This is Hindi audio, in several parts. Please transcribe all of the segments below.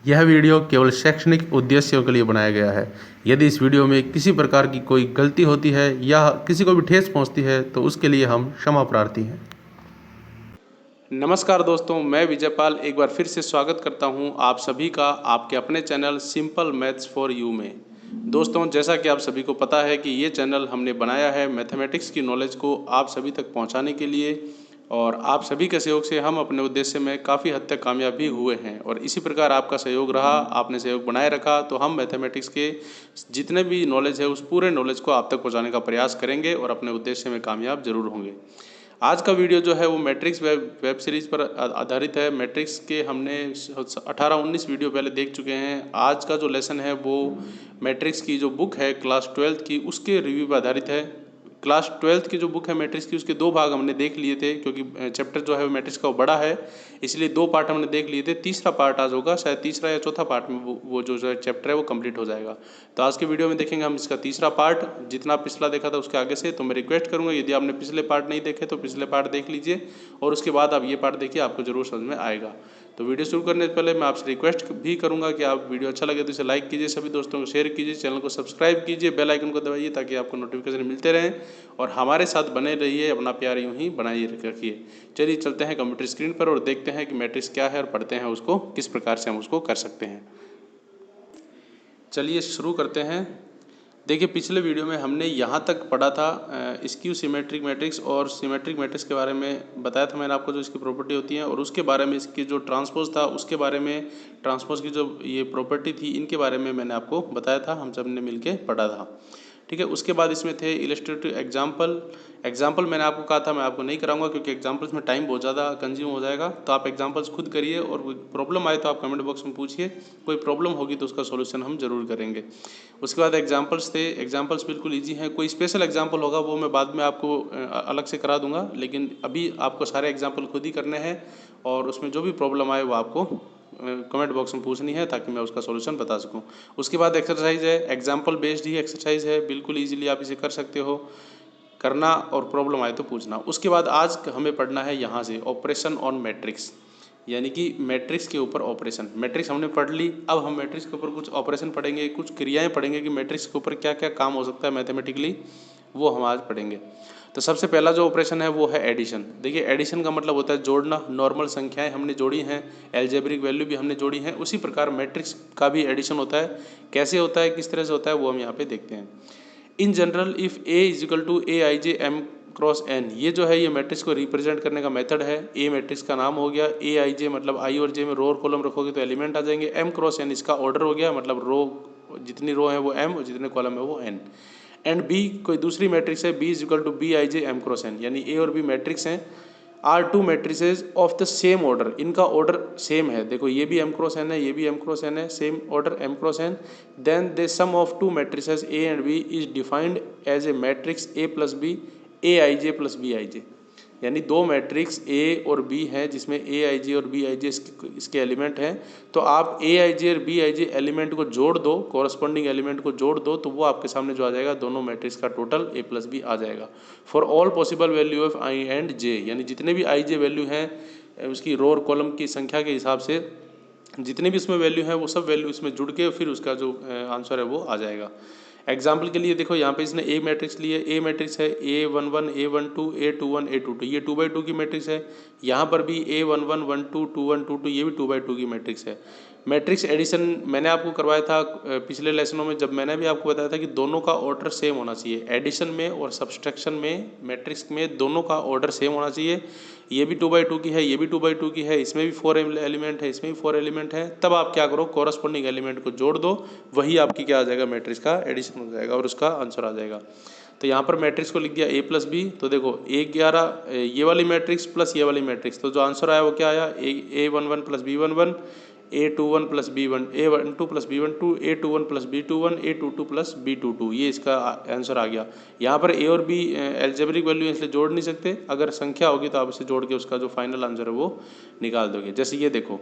यह वीडियो केवल शैक्षणिक उद्देश्यों के लिए बनाया गया है। यदि इस वीडियो में किसी प्रकार की कोई गलती होती है या किसी को भी ठेस पहुंचती है तो उसके लिए हम क्षमा प्रार्थी हैं। नमस्कार दोस्तों, मैं विजयपाल एक बार फिर से स्वागत करता हूं आप सभी का आपके अपने channel simple maths for you में। दोस्तों, जैसा कि आप सभी को पता है कि ये चैनल हमने बनाया है मैथमेटिक्स की नॉलेज को आप सभी तक पहुंचाने के लिए, और आप सभी के सहयोग से हम अपने उद्देश्य में काफ़ी हद तक कामयाब भी हुए हैं। और इसी प्रकार आपका सहयोग रहा, आपने सहयोग बनाए रखा, तो हम मैथमेटिक्स के जितने भी नॉलेज है उस पूरे नॉलेज को आप तक पहुंचाने का प्रयास करेंगे और अपने उद्देश्य में कामयाब जरूर होंगे। आज का वीडियो जो है वो मैट्रिक्स वेब सीरीज़ पर आधारित है। मैट्रिक्स के हमने 18-19 वीडियो पहले देख चुके हैं। आज का जो लेसन है वो मैट्रिक्स की जो बुक है क्लास 12th की, उसके रिव्यू पर आधारित है। क्लास 12th की जो बुक है मैट्रिक्स की, उसके 2 भाग हमने देख लिए थे, क्योंकि चैप्टर जो है वो मैट्रिक्स का वो बड़ा है, इसलिए 2 पार्ट हमने देख लिए थे। तीसरा पार्ट आज होगा, शायद तीसरा या चौथा पार्ट में वो जो चैप्टर है वो कंप्लीट हो जाएगा। तो आज के वीडियो में देखेंगे हम इसका तीसरा पार्ट। जितना पिछला देखा था उसके आगे से, तो मैं रिक्वेस्ट करूंगा यदि आपने पिछले पार्ट नहीं देखे तो पिछले पार्ट देख लीजिए और उसके बाद आप ये पार्ट देखिए, आपको जरूर समझ में आएगा। तो वीडियो शुरू करने से पहले मैं आपसे रिक्वेस्ट भी करूंगा कि आप वीडियो अच्छा लगे तो इसे लाइक कीजिए, सभी दोस्तों को शेयर कीजिए, चैनल को सब्सक्राइब कीजिए, बेल आइकन को दबाइए ताकि आपको नोटिफिकेशन मिलते रहें और हमारे साथ बने रहिए। अपना प्यार यूं ही बनाए रखिए। चलिए चलते हैं कंप्यूटर स्क्रीन पर और देखते हैं कि मैट्रिक्स क्या है और पढ़ते हैं उसको किस प्रकार से हम उसको कर सकते हैं। चलिए शुरू करते हैं। देखिए, पिछले वीडियो में हमने यहाँ तक पढ़ा था स्क्यू सिमेट्रिक मैट्रिक्स और सिमेट्रिक मैट्रिक्स के बारे में बताया था मैंने आपको, जो इसकी प्रॉपर्टी होती है, और उसके बारे में इसकी जो ट्रांसपोज था उसके बारे में, ट्रांसपोज की जो ये प्रॉपर्टी थी इनके बारे में मैंने आपको बताया था, हम सब ने मिलके पढ़ा था। ठीक है, उसके बाद इसमें थे इलस्ट्रेटिव एग्जाम्पल मैंने आपको कहा था मैं आपको नहीं कराऊंगा क्योंकि एग्जाम्पल्स में टाइम बहुत ज़्यादा कंज्यूम हो जाएगा। तो आप एग्जाम्पल्स खुद करिए और प्रॉब्लम आए तो आप कमेंट बॉक्स में पूछिए, कोई प्रॉब्लम होगी तो उसका सॉल्यूशन हम जरूर करेंगे। उसके बाद एग्जाम्पल्स थे, एग्जाम्पल्स बिल्कुल ईजी हैं। कोई स्पेशल एग्जाम्पल होगा वो मैं बाद में आपको अलग से करा दूंगा, लेकिन अभी आपको सारे एग्जाम्पल खुद ही करने हैं और उसमें जो भी प्रॉब्लम आए वो आपको कमेंट बॉक्स में पूछनी है ताकि मैं उसका सॉल्यूशन बता सकूं। उसके बाद एक्सरसाइज है, एग्जाम्पल बेस्ड ही एक्सरसाइज है, बिल्कुल इजीली आप इसे कर सकते हो करना, और प्रॉब्लम आए तो पूछना। उसके बाद आज हमें पढ़ना है यहाँ से ऑपरेशन ऑन मैट्रिक्स, यानी कि मैट्रिक्स के ऊपर ऑपरेशन। मैट्रिक्स हमने पढ़ ली, अब हम मैट्रिक्स के ऊपर कुछ ऑपरेशन पढ़ेंगे, कुछ क्रियाएं पढ़ेंगे कि मैट्रिक्स के ऊपर क्या क्या काम हो सकता है मैथमेटिकली, वो हम आज पढ़ेंगे। तो सबसे पहला जो ऑपरेशन है वो है एडिशन। देखिए, एडिशन का मतलब होता है जोड़ना। नॉर्मल संख्याएं हमने जोड़ी हैं, अलजेब्रिक वैल्यू भी हमने जोड़ी हैं, उसी प्रकार मैट्रिक्स का भी एडिशन होता है। कैसे होता है, किस तरह से होता है, वो हम यहाँ पे देखते हैं। In general if A is equal to a I j m cross n, ये जो है ये मैट्रिक्स को रिप्रेजेंट करने का मेथड है। ए मैट्रिक्स का नाम हो गया, ए आई जे मतलब आई और जे में रो और कॉलम रखोगे तो एलिमेंट आ जाएंगे, एम क्रॉस एन इसका ऑर्डर हो गया, मतलब रो जितनी रो है वो एम और जितने कॉलम है वो एन। एंड बी कोई दूसरी मैट्रिक्स है, B is equal to b I j m cross n, यानी ए और बी मैट्रिक्स हैं, are two matrices of the same order, इनका ऑर्डर सेम है। देखो, ये भी एम क्रॉस एन है, ये भी एम क्रॉस एन है, same order M cross N. Then the sum of two matrices A and B is defined as A matrix A plus B A I J plus B I J, यानी दो मैट्रिक्स ए और बी हैं जिसमें ए आई जे और बी आई जे इसके एलिमेंट हैं। तो आप ए आई जे और बी आई जे एलिमेंट को जोड़ दो, कॉरस्पॉन्डिंग एलिमेंट को जोड़ दो, तो वो आपके सामने जो आ जाएगा दोनों मैट्रिक्स का टोटल ए प्लस बी आ जाएगा। For all possible value of I and J, यानी जितने भी आई जे वैल्यू हैं उसकी रो और कॉलम की संख्या के हिसाब से जितने भी इसमें वैल्यू है वो सब वैल्यू इसमें जुड़ के फिर उसका जो आंसर है वो आ जाएगा। एग्जाम्पल के लिए देखो, यहाँ पे इसने ए मैट्रिक्स लिए, ए मैट्रिक्स है A11 A12 A21 A22, ये 2x2 की मैट्रिक्स है। यहाँ पर भी A11 12 21 22, ये भी 2x2 की मैट्रिक्स है। मैट्रिक्स एडिशन मैंने आपको करवाया था पिछले लेसनों में, जब मैंने भी आपको बताया था कि दोनों का ऑर्डर सेम होना चाहिए। एडिशन में और सब्सट्रैक्शन में मैट्रिक्स में दोनों का ऑर्डर सेम होना चाहिए। ये भी 2x2 की है, ये भी 2x2 की है, इसमें भी 4 एलिमेंट है, इसमें भी 4 एलिमेंट है। तब आप क्या करो, कॉरस्पॉन्डिंग एलिमेंट को जोड़ दो, वही आपकी क्या आ जाएगा, मैट्रिक्स का एडिशन हो जाएगा और उसका आंसर आ जाएगा। तो यहाँ पर मैट्रिक्स को लिख दिया ए प्लस बी, तो देखो A11 ये वाली मैट्रिक्स प्लस ये वाली मैट्रिक्स, तो जो आंसर आया वो क्या आया, A11 plus B11, A21 plus B1, A12 plus B12, A21 plus B21, A22 plus B22, ये इसका आंसर आ गया। यहाँ पर ए और बी एल्जेब्रिक वैल्यू इसलिए जोड़ नहीं सकते, अगर संख्या होगी तो आप इसे जोड़ के उसका जो फाइनल आंसर है वो निकाल दोगे। जैसे ये देखो,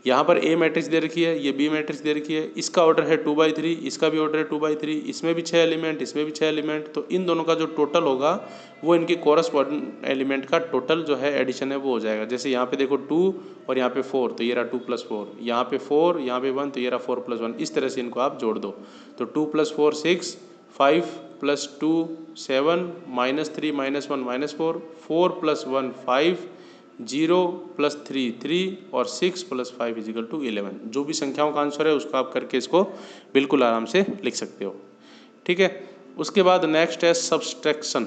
यहाँ पर ए मैट्रिक्स दे रखी है, ये बी मैट्रिक्स दे रखी है, इसका ऑर्डर है 2/3, इसका भी ऑर्डर है 2/3, इसमें भी 6 एलिमेंट, इसमें भी 6 एलिमेंट, तो इन दोनों का जो टोटल होगा वो इनके कोरस्पॉन्डिंग एलिमेंट का टोटल जो है एडिशन है वो हो जाएगा। जैसे यहाँ पे देखो 2 और यहाँ पे 4, तो ये रहा 2 + 4, यहाँ पे 4, यहाँ पे 1, तो ये रहा 4 + 1। इस तरह से इनको आप जोड़ दो, तो 2 + 4 6, 5 + 2 7, -3 -1 -4, 4 + 1 5, 0 + 3 3 और 6 + 5 = 11। जो भी संख्याओं का आंसर है उसको आप करके इसको बिल्कुल आराम से लिख सकते हो। ठीक है, उसके बाद नेक्स्ट है सब्सट्रैक्शन।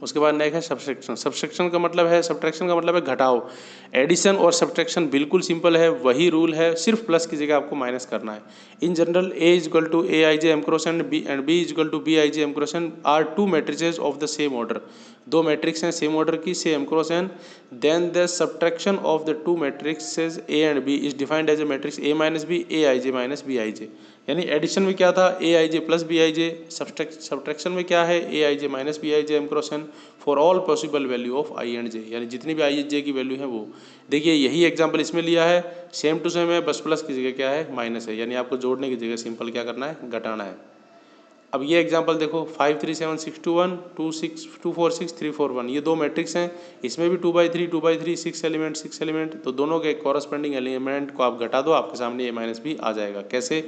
उसके बाद नेक्स्ट है सब्सट्रैक्शन। सब्सट्रैक्शन का मतलब है, सब्ट्रैक्शन का मतलब है घटाव। एडिशन और सब्ट्रैक्शन बिल्कुल सिंपल है, वही रूल है, सिर्फ प्लस की जगह आपको माइनस करना है। In general A = Aij m × n and B = Bij m × n are two matrices of the same order. दो मैट्रिक्स हैं सेम ऑर्डर की, say m × n, then the subtraction of the two matrices A and B is defined as A matrix A - B Aij - Bij। यानी एडिशन में क्या था, Aij + Bij, सब्ट्रैक्शन में क्या है, Aij - Bij m × n for all possible value of i and j, यानी जितनी भी i एंड j की वैल्यू है वो। देखिए यही एग्जांपल इसमें लिया है, सेम टू सेम है, बस प्लस की जगह क्या है, माइनस है, यानी आपको जोड़ने की जगह सिंपल क्या करना है, घटाना है। अब ये एग्जांपल देखो 5 3 7 6 2 1 2 6 2 4 6 3 4 1, ये दो मैट्रिक्स हैं, इसमें भी 2/3 2/3 6 एलिमेंट, तो दोनों के कॉरस्पॉन्डिंग एलिमेंट को आप घटा दो, आपके सामने ये माइनस भी आ जाएगा। कैसे,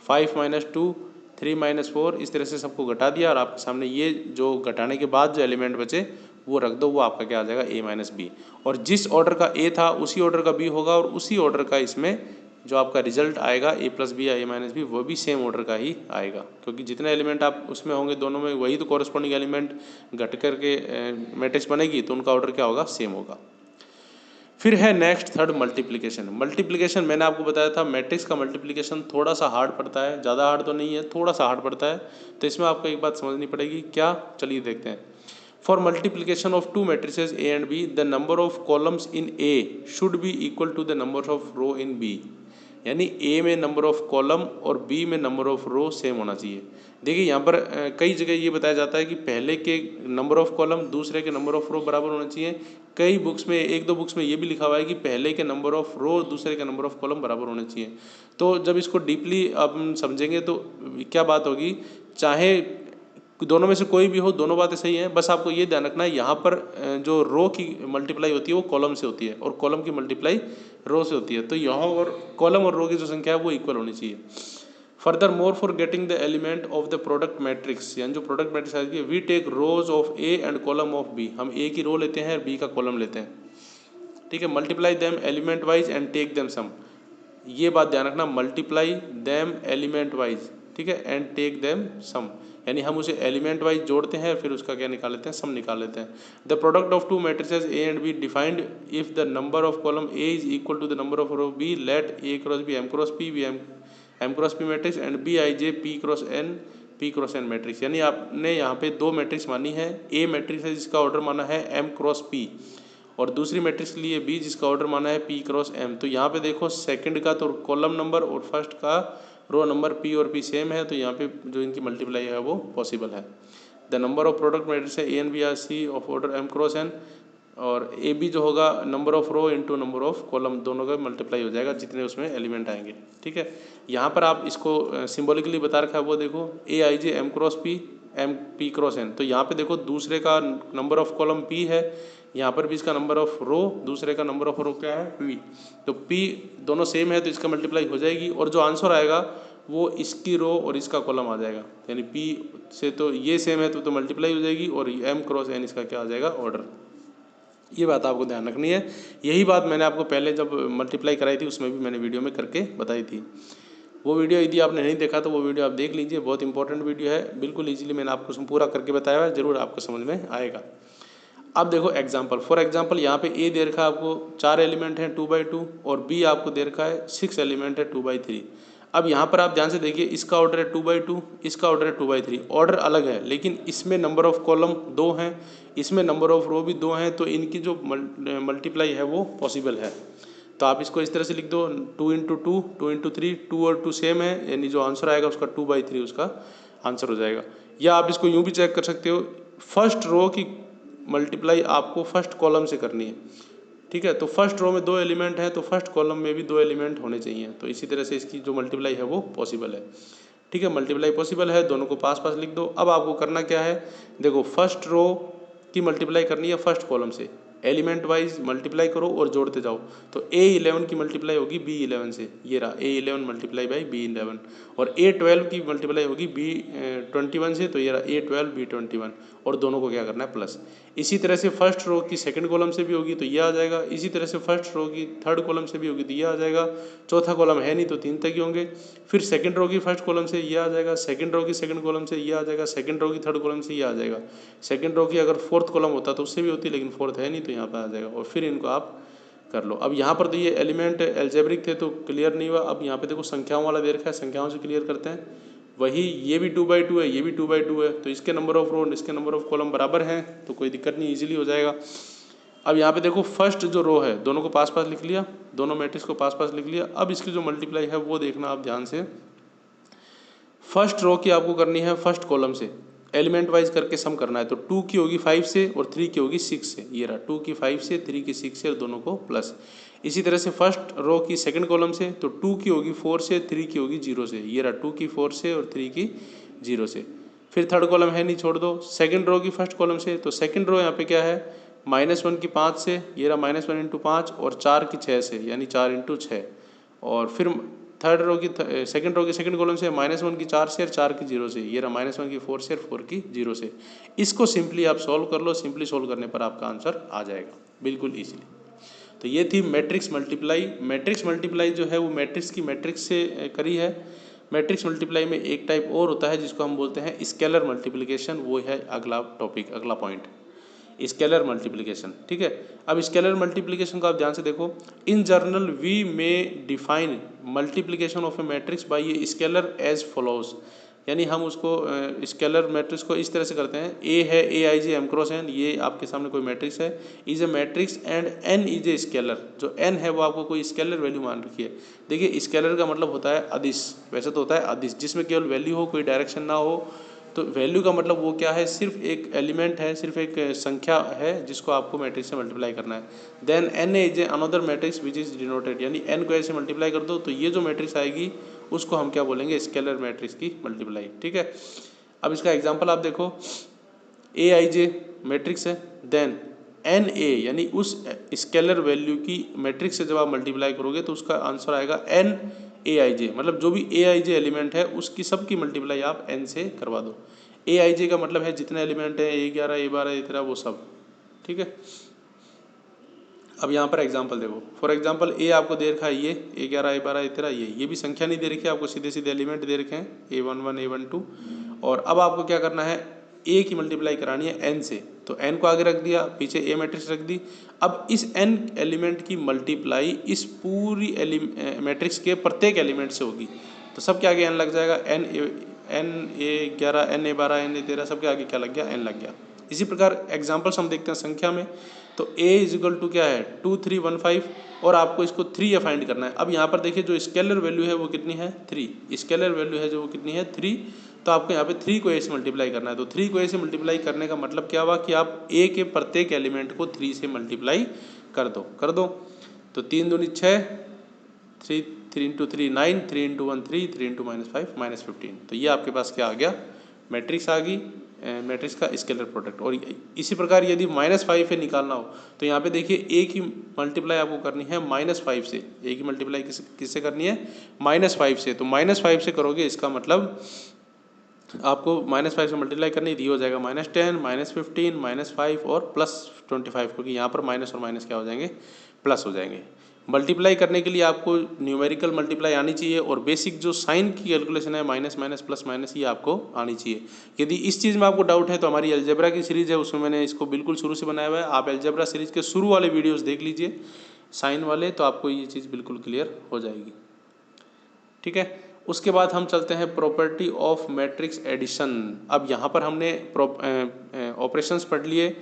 5 - 2 3 - 4, इस तरह से सबको घटा दिया और आपके सामने ये जो घटाने के बाद जो एलिमेंट बचे वो रख दो, वो आपका क्या आ जाएगा, A - B। और जिस ऑर्डर का A था उसी ऑर्डर का B होगा, और उसी ऑर्डर का इसमें जो आपका रिजल्ट आएगा A + B या A - B, वो भी सेम ऑर्डर का ही आएगा, क्योंकि जितने एलिमेंट आप उसमें होंगे दोनों में वही तो कॉरस्पॉन्डिंग एलिमेंट घट करके मैट्रिक्स बनेगी, तो उनका ऑर्डर क्या होगा, सेम होगा। फिर है नेक्स्ट थर्ड मल्टीप्लिकेशन। मल्टीप्लिकेशन मैंने आपको बताया था मैट्रिक्स का मल्टीप्लिकेशन थोड़ा सा हार्ड पड़ता है, ज़्यादा हार्ड तो नहीं है, थोड़ा सा हार्ड पड़ता है, तो इसमें आपको एक बात समझनी पड़ेगी। क्या, चलिए देखते हैं। For multiplication of two matrices A and B, the number of columns in A should be equal to the number of row in B। यानी A में नंबर ऑफ कॉलम और B में नंबर ऑफ रो सेम होना चाहिए। देखिए यहाँ पर कई जगह ये बताया जाता है कि पहले के नंबर ऑफ कॉलम दूसरे के नंबर ऑफ रो बराबर होना चाहिए। कई बुक्स में, एक दो बुक्स में ये भी लिखा हुआ है कि पहले के नंबर ऑफ रो दूसरे के नंबर ऑफ कॉलम बराबर होने चाहिए। तो जब इसको डीपली आप समझेंगे तो क्या बात होगी, चाहे दोनों में से कोई भी हो, दोनों बातें सही हैं, बस आपको ये ध्यान रखना है यहाँ पर जो रो की मल्टीप्लाई होती है वो कॉलम से होती है और कॉलम की मल्टीप्लाई रो से होती है, तो यहाँ और कॉलम और रो की जो संख्या है वो इक्वल होनी चाहिए। Furthermore for getting the element of the product matrix, यानी जो प्रोडक्ट मैट्रिक्स आती है, we take rows of A and column of B, हम A की रो लेते हैं और B का कॉलम लेते हैं। ठीक है, multiply them element wise and take them sum, ये बात ध्यान रखना, मल्टीप्लाई देम एलिमेंट वाइज, ठीक है, एंड टेक देम सम, यानी हम उसे एलिमेंट वाइज जोड़ते हैं फिर उसका क्या निकाल लेते हैं, सम निकाल लेते हैं। The product of two matrices A and B defined if the number of column A is equal to the number of row B, let A × B M × P M × P matrix and Bij P × N P × N matrix. यानी आपने यहाँ पे दो मैट्रिक्स मानी है, A मैट्रिक्स है जिसका ऑर्डर माना है M × P, और दूसरी मैट्रिक्स लिए B जिसका ऑर्डर माना है P × M। तो यहाँ पे देखो सेकंड का तो कॉलम नंबर और फर्स्ट का रो नंबर P और P सेम है, तो यहाँ पे जो इनकी मल्टीप्लाई है वो पॉसिबल है। The number of product matrix है A and B are C of order M × N, और ए बी जो होगा number of row into number of column, दोनों का मल्टीप्लाई हो जाएगा जितने उसमें एलिमेंट आएंगे। ठीक है, यहाँ पर आप इसको सिंबॉलिकली बता रखा है, वो देखो Aij M × P M P × N, तो यहाँ पे देखो दूसरे का नंबर ऑफ कॉलम P है, यहाँ पर भी इसका नंबर ऑफ रो, दूसरे का नंबर ऑफ रो क्या है, P, तो P दोनों सेम है तो इसका मल्टीप्लाई हो जाएगी, और जो आंसर आएगा वो इसकी रो और इसका कॉलम आ जाएगा, यानी P से तो ये सेम है तो मल्टीप्लाई हो जाएगी, और M × N इसका क्या आ जाएगा, ऑर्डर। ये बात आपको ध्यान रखनी है। यही बात मैंने आपको पहले जब मल्टीप्लाई कराई थी उसमें भी मैंने वीडियो में करके बताई थी। वो वीडियो यदि आपने नहीं देखा तो वो वीडियो आप देख लीजिए, बहुत इंपॉर्टेंट वीडियो है, बिल्कुल इजीली मैंने आपको उसमें पूरा करके बताया है, ज़रूर आपको समझ में आएगा। अब देखो एग्जाम्पल, फॉर एग्जाम्पल यहाँ पे A दे रखा है आपको 4 एलिमेंट हैं 2/2, और B आपको दे रखा है 6 एलिमेंट है 2/3। अब यहाँ पर आप ध्यान से देखिए, इसका ऑर्डर है 2/2, इसका ऑर्डर है 2/3, ऑर्डर अलग है लेकिन इसमें नंबर ऑफ कॉलम 2 हैं, इसमें नंबर ऑफ रो भी 2 हैं, तो इनकी जो मल्टीप्लाई है वो पॉसिबल है। तो आप इसको इस तरह से लिख दो, 2 × 2 2 × 3, 2 और 2 सेम है, यानी जो आंसर आएगा उसका 2/3 उसका आंसर हो जाएगा। या आप इसको यूँ भी चेक कर सकते हो, फर्स्ट रो की मल्टीप्लाई आपको फर्स्ट कॉलम से करनी है, ठीक है। तो फर्स्ट रो में 2 एलिमेंट है तो फर्स्ट कॉलम में भी 2 एलिमेंट होने चाहिए। तो इसी तरह से इसकी जो मल्टीप्लाई है वो पॉसिबल है। ठीक है, मल्टीप्लाई पॉसिबल है, दोनों को पास पास लिख दो। अब आपको करना क्या है, देखो फर्स्ट रो की मल्टीप्लाई करनी है फर्स्ट कॉलम से, एलिमेंट वाइज मल्टीप्लाई करो और जोड़ते जाओ। तो A11 की मल्टीप्लाई होगी B11 से, ये रहा A11 मल्टीप्लाई बाई B11, और A12 की मल्टीप्लाई होगी B21 से, तो ये रहा A12 B21, और दोनों को क्या करना है प्लस। इसी तरह से फर्स्ट रो की सेकंड कॉलम से भी होगी तो ये आ जाएगा, इसी तरह से फर्स्ट रो की थर्ड कॉलम से भी होगी तो ये आ जाएगा, चौथा कॉलम है नहीं तो 3 तक ही होंगे। फिर सेकंड रो की फर्स्ट कॉलम से ये आ जाएगा, सेकंड रो की सेकंड कॉलम से ये आ जाएगा, सेकंड रो की थर्ड कॉलम से ये आ जाएगा, सेकंड रो की अगर फोर्थ कॉलम होता तो उससे भी होती, लेकिन फोर्थ है नहीं तो यहाँ पर आ जाएगा, और फिर इनको आप कर लो। अब यहाँ पर तो ये एलिमेंट एल्जेब्रिक थे तो क्लियर नहीं हुआ। अब यहाँ पे देखो संख्याओं वाला दे रखा है, संख्याओं से क्लियर करते हैं। वही ये भी 2/2 है, ये भी 2/2 है, तो इसके नंबर ऑफ रो इसके नंबर ऑफ कॉलम बराबर हैं तो कोई दिक्कत नहीं, इजीली हो जाएगा। अब यहाँ पे देखो फर्स्ट जो रो है दोनों को पास पास लिख लिया, दोनों मैट्रिक्स को पास पास लिख लिया। अब इसकी जो मल्टीप्लाई है वो देखना आप ध्यान से। फर्स्ट रो की आपको करनी है फर्स्ट कॉलम से, एलिमेंट वाइज करके सम करना है। तो 2 की होगी 5 से और 3 की होगी 6 से, ये रहा 2 की 5 से 3 की 6 से और दोनों को प्लस। इसी तरह से फर्स्ट रो की सेकंड कॉलम से, तो 2 की होगी 4 से 3 की होगी 0 से, ये रहा 2 की 4 से और 3 की 0 से। फिर थर्ड कॉलम है नहीं, छोड़ दो। सेकंड रो की फर्स्ट कॉलम से, तो सेकंड रो यहाँ पे क्या है, -1 की 5 से, ये रहा -1 इंटू 5, और 4 की 6 से, यानी 4 इंटू 6। और फिर थर्ड रो की सेकंड रो की सेकंड कॉलम से -1 की 4 से और 4 की 0 से, ये रहा -1 की 4 से और 4 की 0 से। इसको सिंपली आप सॉल्व कर लो, सिंपली सॉल्व करने पर आपका आंसर आ जाएगा बिल्कुल इजीली। तो ये थी मैट्रिक्स मल्टीप्लाई। मैट्रिक्स मल्टीप्लाई जो है वो मैट्रिक्स की मैट्रिक्स से करी है। मैट्रिक्स मल्टीप्लाई में एक टाइप और होता है जिसको हम बोलते हैं स्केलर मल्टीप्लिकेशन, वो है अगला टॉपिक, अगला पॉइंट, स्केलर मल्टीप्लिकेशन। ठीक है, अब स्केलर मल्टीप्लिकेशन को आप ध्यान से देखो। इन जर्नल वी में define multiplication of a matrix by a scalar as follows, यानी हम उसको स्केलर मैट्रिक्स को इस तरह से करते हैं। ए है AIJ M क्रॉस N, ये आपके सामने कोई मैट्रिक्स है, is a matrix and N is a scalar. जो N है वो आपको कोई स्केलर वैल्यू मान रखी है। देखिए स्केलर का मतलब होता है अदिश, वैसे तो होता है अदिश जिसमें केवल वैल्यू हो, कोई डायरेक्शन ना हो। तो वैल्यू का मतलब वो क्या है, सिर्फ एक एलिमेंट है, सिर्फ एक संख्या है जिसको आपको मैट्रिक्स से मल्टीप्लाई करना है। Then N is a another matrix which is denoted, यानी N को ऐसे मल्टीप्लाई कर दो तो ये जो मैट्रिक्स आएगी उसको हम क्या बोलेंगे, स्केलर मैट्रिक्स की मल्टीप्लाई। ठीक है, अब इसका एग्जांपल आप देखो, AIJ मैट्रिक्स है, देन NA यानी उस स्केलर वैल्यू की मैट्रिक्स से जब आप मल्टीप्लाई करोगे तो उसका आंसर आएगा NAIJ, मतलब जो भी AIJ एलिमेंट है उसकी सबकी मल्टीप्लाई आप N से करवा दो। AIJ का मतलब है जितने एलिमेंट है, A11 A12 A13 वो सब। ठीक है, अब यहाँ पर एग्जाम्पल देखो। फॉर एग्जाम्पल A आपको दे रखा है ये A11 A12 A13, ये भी संख्या नहीं दे रखी है, आपको सीधे सीधे एलिमेंट दे रखे हैं A11 A12। और अब आपको क्या करना है, A की मल्टीप्लाई करानी है N से, तो N को आगे रख दिया, पीछे A मैट्रिक्स रख दी। अब इस N एलिमेंट की मल्टीप्लाई इस पूरी मैट्रिक्स के प्रत्येक एलिमेंट से होगी, तो सबके आगे N लग जाएगा। N A11 N A12 N A13 सबके आगे क्या लग गया, N लग गया। इसी प्रकार एग्जाम्पल्स हम देखते हैं संख्या में। तो A इजिकल टू क्या है 2315, और आपको इसको 3 फाइंड करना है। अब यहाँ पर देखिए जो स्केलर वैल्यू है वो कितनी है 3, स्केलर वैल्यू है जो वो कितनी है 3, तो आपको यहाँ पे 3 को A से मल्टीप्लाई करना है। तो 3 को A से मल्टीप्लाई करने का मतलब क्या हुआ कि आप A के प्रत्येक एलिमेंट को 3 से मल्टीप्लाई कर दो। तो 3 दूनी 6, 3 इंटू 3 9, 3 इंटू 1 3, 3 इंटू -5 -15। तो ये आपके पास क्या आ गया, मैट्रिक्स आ गई, मैट्रिक्स का स्केलर प्रोडक्ट। और इसी प्रकार यदि -5 से निकालना हो तो यहाँ पे देखिए A की मल्टीप्लाई आपको करनी है -5 से। A की मल्टीप्लाई किससे करनी है, -5 से। तो -5 से करोगे इसका मतलब आपको -5 से मल्टीप्लाई करनी है, हो जाएगा -10 -15 -5 और +25, क्योंकि यहाँ पर माइनस और माइनस क्या हो जाएंगे, प्लस हो जाएंगे। मल्टीप्लाई करने के लिए आपको न्यूमेरिकल मल्टीप्लाई आनी चाहिए, और बेसिक जो साइन की कैलकुलेशन है माइनस माइनस प्लस माइनस ये आपको आनी चाहिए। यदि इस चीज़ में आपको डाउट है तो हमारी अलजेब्रा की सीरीज़ है, उसमें मैंने इसको बिल्कुल शुरू से बनाया हुआ है। आप अलजेब्रा सीरीज़ के शुरू वाले वीडियोज़ देख लीजिए साइन वाले, तो आपको ये चीज़ बिल्कुल क्लियर हो जाएगी। ठीक है, उसके बाद हम चलते हैं प्रॉपर्टी ऑफ मैट्रिक्स एडिशन। अब यहाँ पर हमने ऑपरेशंस पढ़ लिए,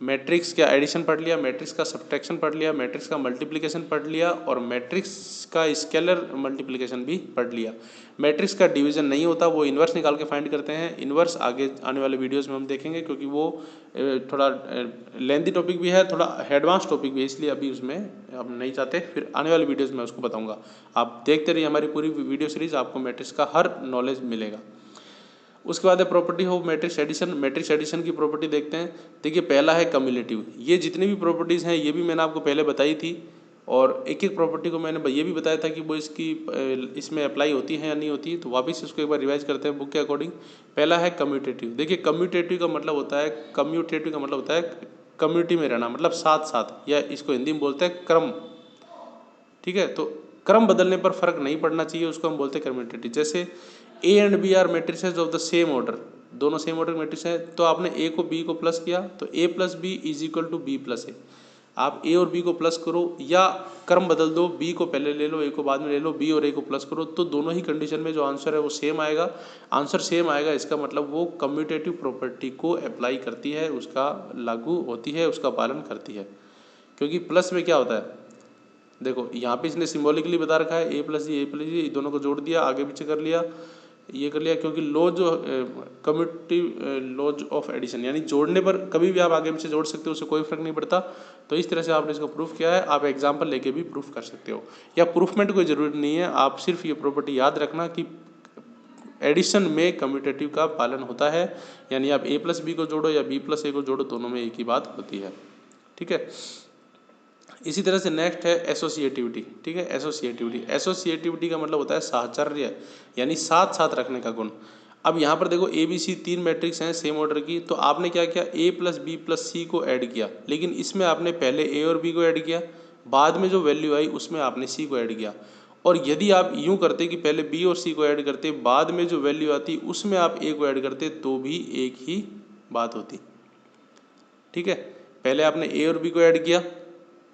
मैट्रिक्स का एडिशन पढ़ लिया, मैट्रिक्स का सब्ट्रैक्शन पढ़ लिया, मैट्रिक्स का मल्टीप्लिकेशन पढ़ लिया और मैट्रिक्स का स्केलर मल्टीप्लिकेशन भी पढ़ लिया। मैट्रिक्स का डिवीजन नहीं होता, वो इन्वर्स निकाल के फाइंड करते हैं। इन्वर्स आगे आने वाले वीडियोस में हम देखेंगे, क्योंकि वो थोड़ा लेंथी टॉपिक भी है, थोड़ा एडवांस टॉपिक भी है, इसलिए अभी उसमें हम नहीं चाहते, फिर आने वाले वीडियोस में उसको बताऊँगा। आप देखते रहिए हमारी पूरी वीडियो सीरीज, आपको मैट्रिक्स का हर नॉलेज मिलेगा। उसके बाद है property of matrix addition. Matrix addition की प्रॉपर्टी देखते हैं। देखिए पहला है कम्युलेटिव। ये जितनी भी प्रॉपर्टीज़ हैं ये भी मैंने आपको पहले बताई थी, और एक एक प्रॉपर्टी को मैंने ये भी बताया था कि वो इसमें अप्लाई होती है या नहीं होती, तो वापस इसको एक बार रिवाइज करते हैं बुक के अकॉर्डिंग। पहला है कम्यूटेटिव। देखिए कम्यूटेटिव का मतलब होता है कम्युनिटी में रहना, मतलब साथ साथ, या इसको हिंदी में बोलते हैं क्रम। ठीक है, तो क्रम बदलने पर फर्क नहीं पड़ना चाहिए, उसको हम बोलते हैं कम्यूटेटिव। जैसे A and B are matrices of the same order, दोनों सेम ऑर्डर मैट्रिक्स हैं, तो आपने ए को बी को प्लस किया तो A plus B is equal to B plus A. आप ए और बी को प्लस करो या क्रम बदल दो, बी को पहले ले लो, ए को बाद में ले लो, बी और ए को प्लस करो, तो दोनों ही कंडीशन में जो आंसर है वो सेम आएगा। आंसर सेम आएगा, इसका मतलब वो कम्यूटेटिव प्रॉपर्टी को अप्लाई करती है, उसका लागू होती है, उसका पालन करती है। क्योंकि प्लस में क्या होता है, देखो यहाँ पे इसने सिम्बॉलिकली बता रखा है ए प्लस जी, दोनों को जोड़ दिया, आगे पीछे कर लिया, ये कर लिया, क्योंकि लॉ जो कम्यूटेटिव लॉज ऑफ एडिशन, यानी जोड़ने पर कभी भी आप आगे पीछे जोड़ सकते हो, उससे कोई फर्क नहीं पड़ता। तो इस तरह से आपने इसको प्रूफ किया है। आप एग्जाम्पल लेके भी प्रूफ कर सकते हो, या प्रूफमेंट कोई ज़रूरी नहीं है, आप सिर्फ ये प्रॉपर्टी याद रखना कि एडिशन में कम्यूटेटिव का पालन होता है, यानी आप ए प्लस बी को जोड़ो या बी प्लस ए को जोड़ो, दोनों में एक ही बात होती है। ठीक है, इसी तरह से नेक्स्ट है एसोसिएटिविटी। ठीक है, एसोसिएटिविटी का मतलब होता है साहचर्य, यानी साथ साथ रखने का गुण। अब यहाँ पर देखो ए बी सी तीन मैट्रिक्स हैं सेम ऑर्डर की, तो आपने क्या किया, ए प्लस बी प्लस सी को ऐड किया, लेकिन इसमें आपने पहले ए और बी को ऐड किया, बाद में जो वैल्यू आई उसमें आपने सी को ऐड किया। और यदि आप यूँ करते कि पहले बी और सी को ऐड करते, बाद में जो वैल्यू आती उसमें आप ए को ऐड करते, तो भी एक ही बात होती। ठीक है, पहले आपने ए और बी को ऐड किया,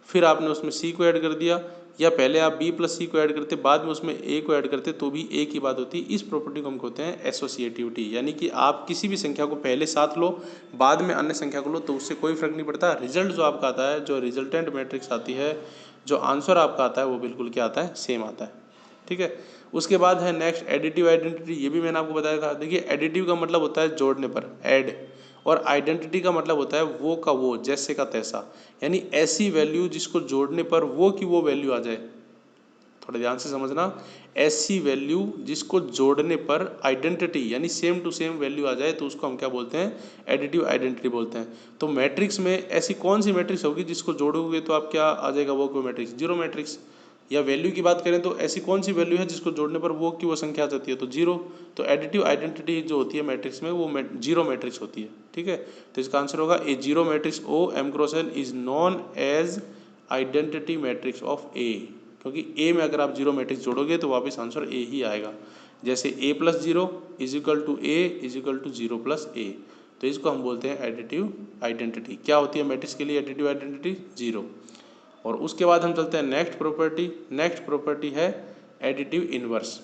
फिर आपने उसमें सी को ऐड कर दिया, या पहले आप बी प्लस सी को ऐड करते, बाद में उसमें ए को ऐड करते, तो भी एक ही बात होती। इस प्रॉपर्टी को हम कहते हैं एसोसिएटिविटी, यानी कि आप किसी भी संख्या को पहले साथ लो, बाद में अन्य संख्या को लो, तो उससे कोई फर्क नहीं पड़ता। रिजल्ट जो आपका आता है, जो रिजल्टेंट मैट्रिक्स आती है, जो आंसर आपका आता है, वो बिल्कुल क्या आता है, सेम आता है। ठीक है, उसके बाद है नेक्स्ट एडिटिव आइडेंटिटी। ये भी मैंने आपको बताया था। देखिए एडिटिव का मतलब होता है जोड़ने पर, ऐड, और आइडेंटिटी का मतलब होता है वो का वो, जैसे का तैसा, यानी ऐसी वैल्यू जिसको जोड़ने पर वो की वो वैल्यू आ जाए। थोड़ा ध्यान से समझना, ऐसी वैल्यू जिसको जोड़ने पर आइडेंटिटी यानी सेम टू सेम वैल्यू आ जाए, तो उसको हम क्या बोलते हैं, एडिटिव आइडेंटिटी बोलते हैं। तो मैट्रिक्स में ऐसी कौन सी मैट्रिक्स होगी जिसको जोड़ोगे तो आप क्या आ जाएगा, वो को मैट्रिक्स, जीरो मैट्रिक्स। या वैल्यू की बात करें तो ऐसी कौन सी वैल्यू है जिसको जोड़ने पर वो की वो संख्या आ जाती है, तो जीरो। तो एडिटिव आइडेंटिटी जो होती है मैट्रिक्स में, वो जीरो मैट्रिक्स होती है। ठीक है, तो इसका आंसर होगा a zero matrix O M cross N is known as identity matrix of A, क्योंकि ए में अगर आप जीरो मैट्रिक्स जोड़ोगे तो वापस आंसर ए ही आएगा। जैसे A plus zero is equal to A is equal to zero plus A, तो इसको हम बोलते हैं एडिटिव आइडेंटिटी। क्या होती है मैट्रिक्स के लिए एडिटिव आइडेंटिटी, जीरो। और उसके बाद हम चलते हैं नेक्स्ट प्रॉपर्टी। नेक्स्ट प्रॉपर्टी है एडिटिव इनवर्स।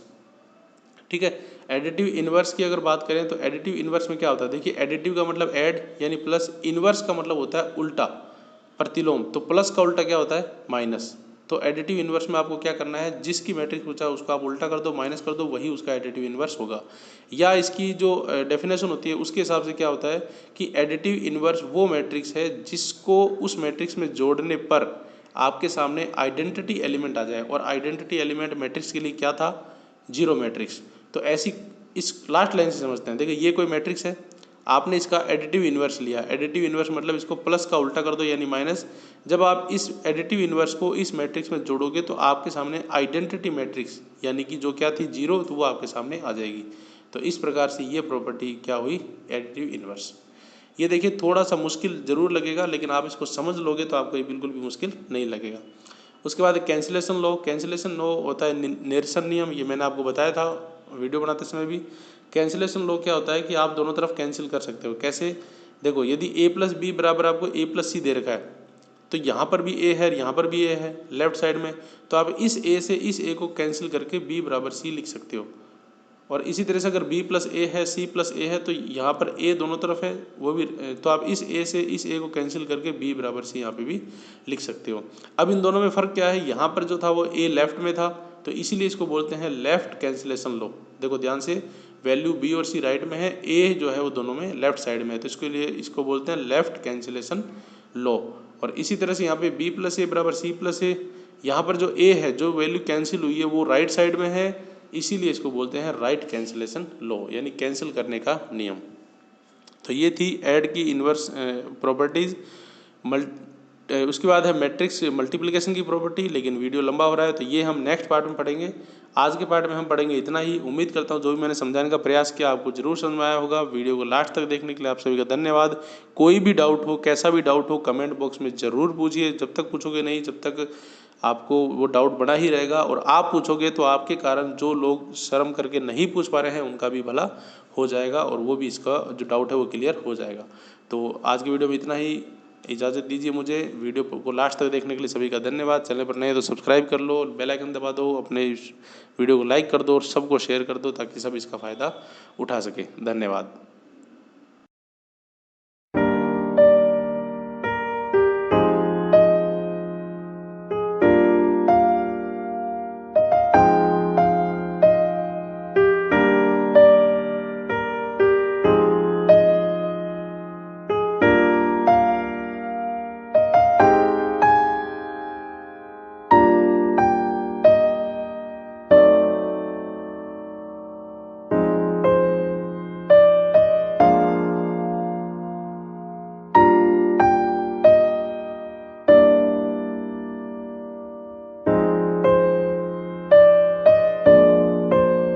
ठीक है, एडिटिव इनवर्स की अगर बात करें तो एडिटिव इनवर्स में क्या होता है, देखिए एडिटिव का मतलब ऐड यानी प्लस, इनवर्स का मतलब होता है उल्टा, प्रतिलोम। तो प्लस का उल्टा क्या होता है, माइनस। तो एडिटिव इनवर्स में आपको क्या करना है, जिसकी मैट्रिक्स पूछा उसको आप उल्टा कर दो, माइनस कर दो, वही उसका एडिटिव इनवर्स होगा। या इसकी जो डेफिनेशन होती है उसके हिसाब से क्या होता है कि एडिटिव इनवर्स वो मैट्रिक्स है जिसको उस मैट्रिक्स में जोड़ने पर आपके सामने आइडेंटिटी एलिमेंट आ जाए, और आइडेंटिटी एलिमेंट मैट्रिक्स के लिए क्या था, जीरो मैट्रिक्स। तो ऐसी इस लास्ट लाइन से समझते हैं। देखिए ये कोई मैट्रिक्स है, आपने इसका एडिटिव इनवर्स लिया। एडिटिव इनवर्स मतलब इसको प्लस का उल्टा कर दो यानी माइनस। जब आप इस एडिटिव इनवर्स को इस मैट्रिक्स में जोड़ोगे तो आपके सामने आइडेंटिटी मैट्रिक्स यानी कि जो क्या थी जीरो, तो वो आपके सामने आ जाएगी। तो इस प्रकार से ये प्रॉपर्टी क्या हुई, एडिटिव इनवर्स। ये देखिए थोड़ा सा मुश्किल जरूर लगेगा, लेकिन आप इसको समझ लोगे तो आपको ये बिल्कुल भी मुश्किल नहीं लगेगा। उसके बाद कैंसिलेशन लॉ। कैंसिलेशन लॉ होता है निरसन नियम, ये मैंने आपको बताया था वीडियो बनाते समय भी। कैंसिलेशन लॉ क्या होता है कि आप दोनों तरफ कैंसिल कर सकते हो। कैसे, देखो यदि ए प्लस बी बराबर आपको ए प्लस सी दे रखा है, तो यहाँ पर भी ए है, यहाँ पर भी ए है लेफ्ट साइड में, तो आप इस ए से इस ए को कैंसिल करके बी बराबर सी लिख सकते हो। और इसी तरह से अगर b प्लस ए है, c प्लस ए है, तो यहाँ पर a दोनों तरफ है वो भी, तो आप इस a से इस a को कैंसिल करके b बराबर c यहाँ पे भी लिख सकते हो। अब इन दोनों में फ़र्क क्या है, यहाँ पर जो था वो a लेफ्ट में था, तो इसीलिए इसको बोलते हैं लेफ्ट कैंसिलेशन लॉ। देखो ध्यान से, वैल्यू b और c राइट में है, a जो है वो दोनों में लेफ्ट साइड में है, तो इसके लिए इसको बोलते हैं लेफ्ट कैंसिलेशन लॉ। और इसी तरह से यहाँ पे b प्लस ए बराबर c प्लस ए, यहाँ पर जो a है, जो वैल्यू कैंसिल हुई है वो राइट साइड में है, इसीलिए इसको बोलते हैं राइट कैंसिलेशन लॉ, यानी कैंसिल करने का नियम। तो ये थी ऐड की इन्वर्स प्रॉपर्टीज़। उसके बाद है मैट्रिक्स मल्टीप्लिकेशन की प्रॉपर्टी, लेकिन वीडियो लंबा हो रहा है तो ये हम नेक्स्ट पार्ट में पढ़ेंगे। आज के पार्ट में हम पढ़ेंगे इतना ही। उम्मीद करता हूँ जो भी मैंने समझाने का प्रयास किया आपको जरूर समझ में आया होगा। वीडियो को लास्ट तक देखने के लिए आप सभी का धन्यवाद। कोई भी डाउट हो, कैसा भी डाउट हो, कमेंट बॉक्स में ज़रूर पूछिए। जब तक पूछोगे नहीं, जब तक आपको वो डाउट बना ही रहेगा, और आप पूछोगे तो आपके कारण जो लोग शर्म करके नहीं पूछ पा रहे हैं उनका भी भला हो जाएगा, और वो भी इसका जो डाउट है वो क्लियर हो जाएगा। तो आज की वीडियो में इतना ही, इजाज़त दीजिए मुझे। वीडियो को लास्ट तक देखने के लिए सभी का धन्यवाद। चैनल पर नए हैं तो सब्सक्राइब कर लो, बेल आइकन दबा दो, अपने वीडियो को लाइक कर दो और सबको शेयर कर दो ताकि सब इसका फ़ायदा उठा सके। धन्यवाद।